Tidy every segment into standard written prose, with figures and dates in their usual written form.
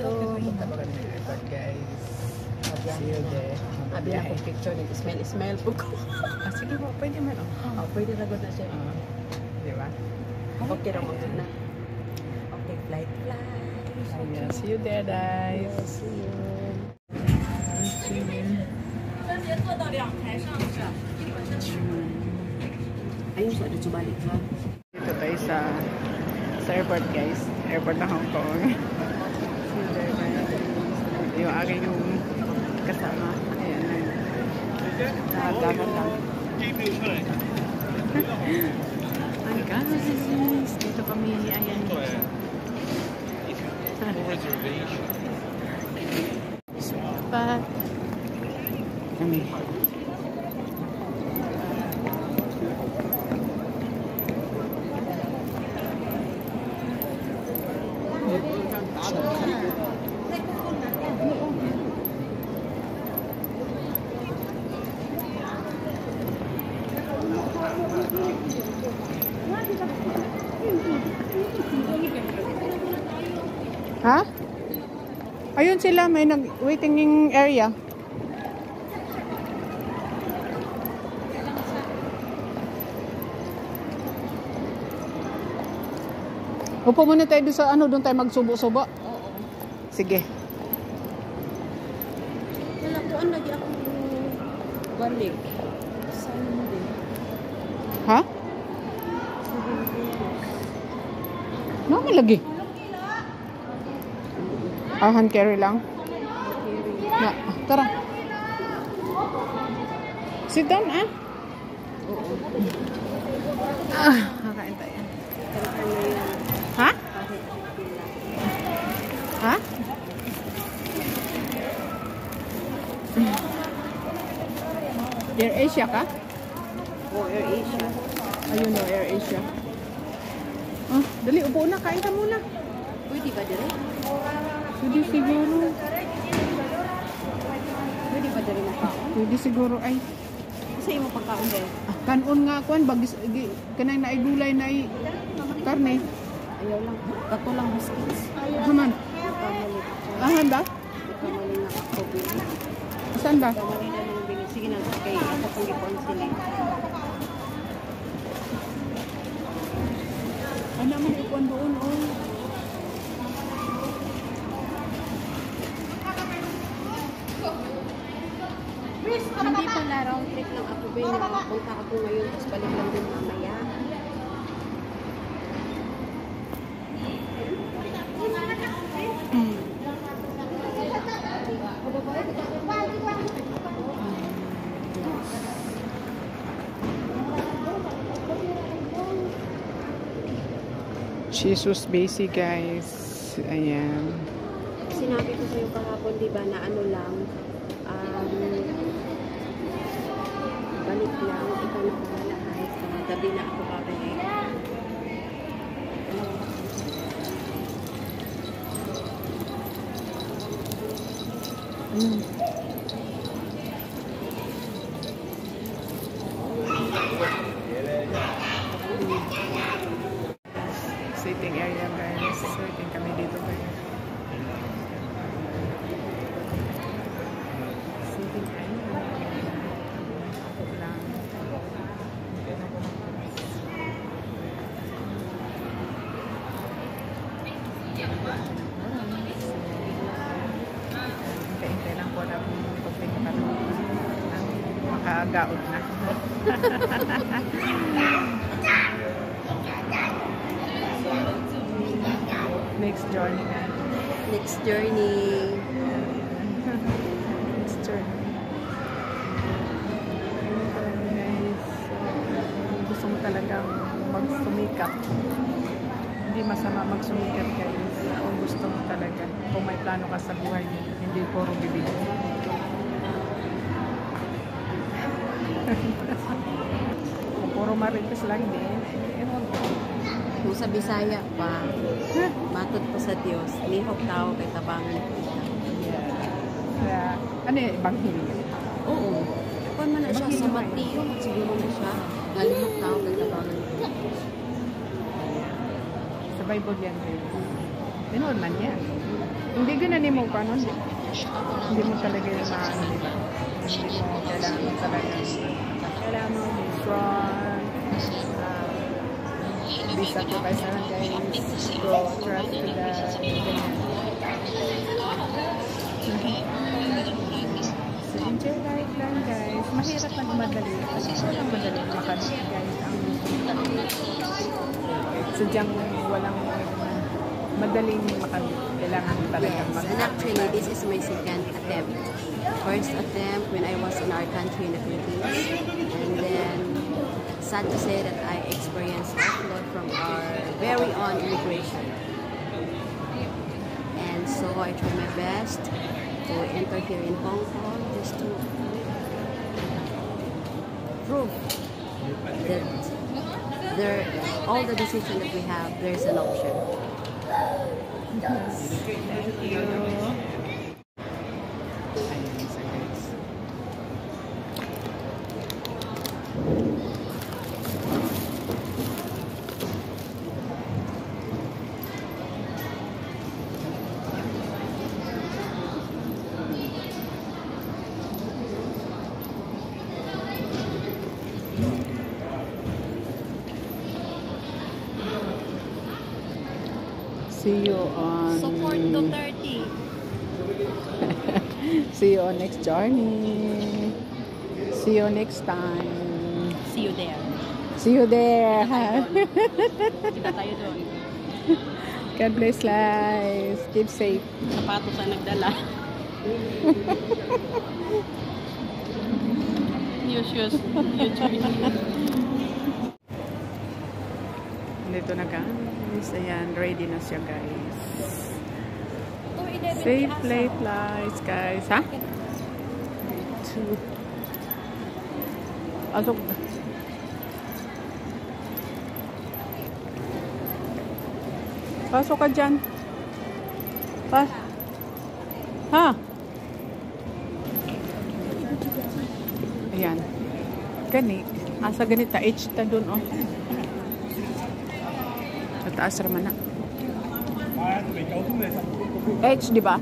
Hello. Punta pa kami ng airport, guys. See you there. Abi na ko picture nito. Smell po ko. Sige po, pwede man. Pwede na good na siya. Di ba? Okay na mo na. Okay, flight. Yeah, see you there, guys. See you. Ayun siya, dito balik ha. Dito tayo sa airport, guys. Airport ng Hong Kong. Yung aking yung kasama. Ayan. Nakatagan lang. Ay, guys. Dito kami. Ayan. Spot. Kami. Ha? Ayun sila, may waiting area. Upo muna tayo doon sa doon tayo magsubo-subo. Oo. Sige. Wala ko, lagi ako balik. Sunday. Ha? Naman lagi. Hand carry lang. Na, tara. Sit down, Oo. Kakain tayo. Ha? Ha? Air Asia ka? Oo, Air Asia. Ayun o, Air Asia. Dali, upo na. Kain ka muna. Pwede ba dire? Pwede siguro. Pwede ba dire na kaon? Pwede siguro ay. Kasi mo pagkaon din. Kanon nga kuan bagis kanang naigulay na karne. Ayaw lang. Kato lang biscuits. Haman. Kamali. Ahan ba? Kamali na ako. Saan ba? Kamali na lang bilis. Sige na. Kaya ako kung ipon sila. Ano naman ikuan doon Hindi pala round trip lang ako ba yung punta ako ngayon tapos balik lang din mamaya. Jesus Basic, guys. Ayan. Sinabi ko sa'yo kahapon, di ba, na ano lang, balik lang, ikaw na pamalahay, gabi na ako babalik. Sitting area, guys. Sitting kami dito, guys. Sitting area. Ako lang. Hintay lang po na pagping makagaot na. Next journey na. Next journey. Next journey. Guys, gusto mo talagang magsumikap. Hindi masama magsumikap, guys. Kung gusto mo talaga. Kung may plano ka sa buhay mo, hindi puro bibig. Kung puro marites lang din, ewan ko. Kung sa Bisaya pa, matod po sa Diyos, lihok tao kay tabangan ko. Yeah. Kaya, ano yung Ebanghelyo? Oo. Kung man na siya sa Mateo, siguro na siya, nalihok tao kay tabangan ko. Sa Bible yan, guys. Tinood man yan. Hindi ganun mo pa, no? Hindi mo talaga yung maano, di ba? Hindi mo kailangan talaga. Kailangan mo may front, be sacrifice na lang guys. Go, trust to that. So, enjoy life lang guys. Mahirap lang madali. Kasi walang madali makano guys ang sadyang walang madaling makano. Kailangan talagang Yes, and actually, this is my second attempt. First attempt when I was in our country in the Philippines, and then sad to say that I experienced offload from our very own immigration. And so I try my best to enter here in Hong Kong just to prove that all the decisions that we have, there's an option. Thank you. Ayan isa guys. See you on Support Duterte. see you on next journey. See you next time. See you there. See you there. Kita tayo doon. God bless lives. Keep safe. Sapatos ang nagdala. New shoes. New choice. Dito na guys. Ayan, ready na siya guys. Safe flight lights guys. Ha? Asok na. Pasok ka dyan. Ha? Ayan. Gani. Asa ganita. H ta dun oh. Sa taas raman na. H, di ba?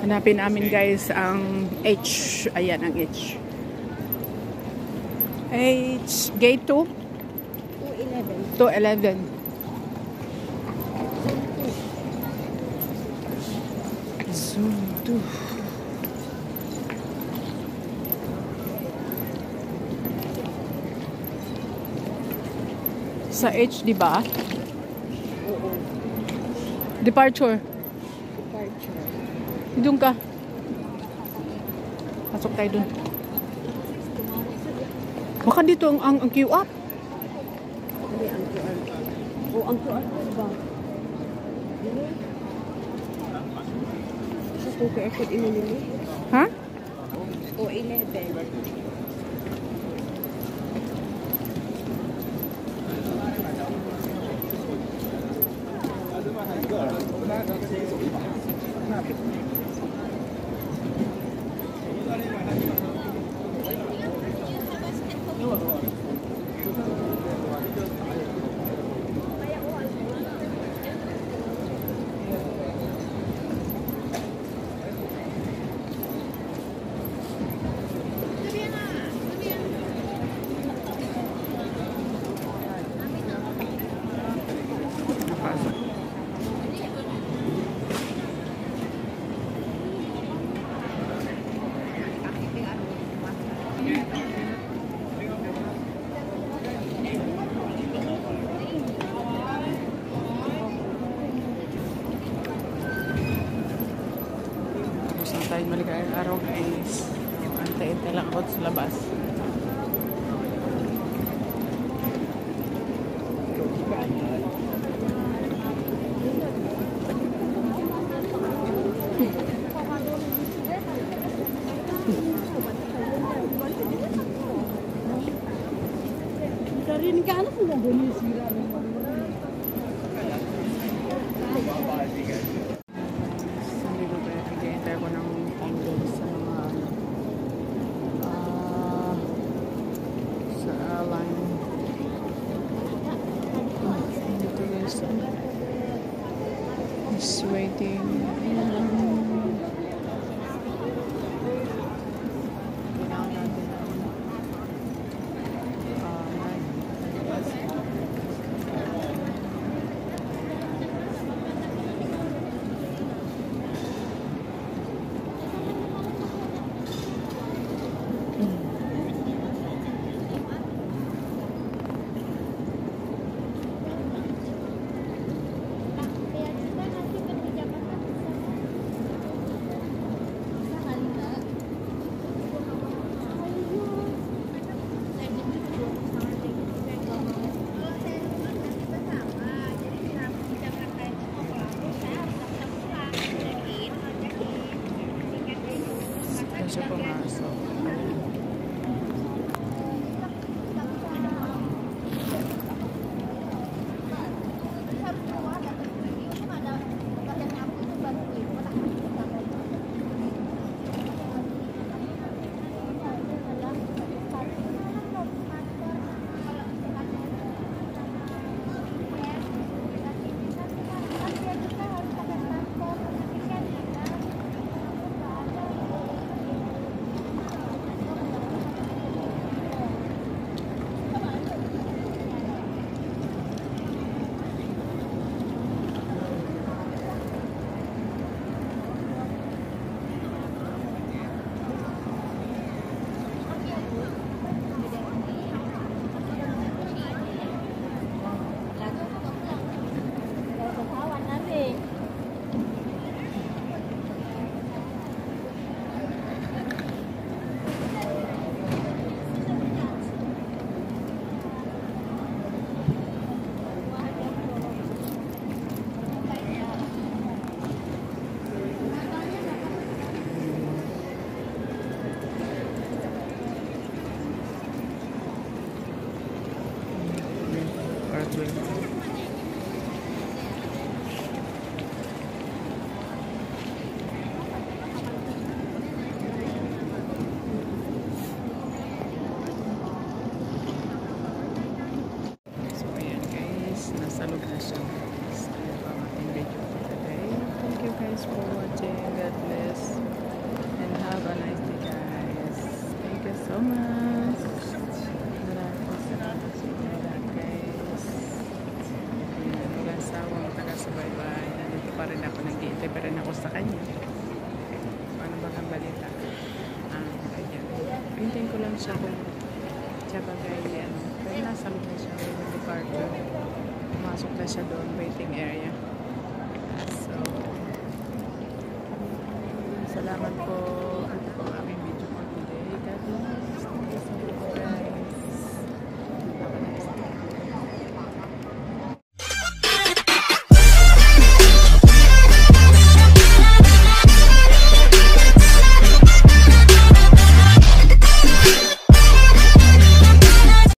Hanapin namin guys ang H. Ayan ang H. H. Gate 2? 211. 211. Zoom 2. Sa H, di ba? Oo. Departure. Departure. Doon ka. Pasok tayo doon. Baka dito ang QR. Hindi, ang QR. Oo, ang QR ba? Hindi. Sa QR code inulili? Ha? O 11. Tayo maligayang araw guys. Antay-antay lang ako sa labas. Dari ni kan aku mau beli sirah. Hindi ko ba nag-enter ko ng Honda. waiting. Kailangan natin siya pumasok. Nasa loob na siya. So, yun po ang ating video for today. Thank you guys for watching. God bless. And have a nice day guys. Thank you so much. Maraming po salamat sa inyo lahat guys. Walang sawang taga-subaybay. Nandito pa rin ako. Nag-iintay pa rin ako sa kanya. Paano ba ang balita? Kanya. Hintayin ko lang siya kung siya bagay yan. Pero nasa loob na siya. May departure. Pumasok na siya doon, waiting area. So, salamat po.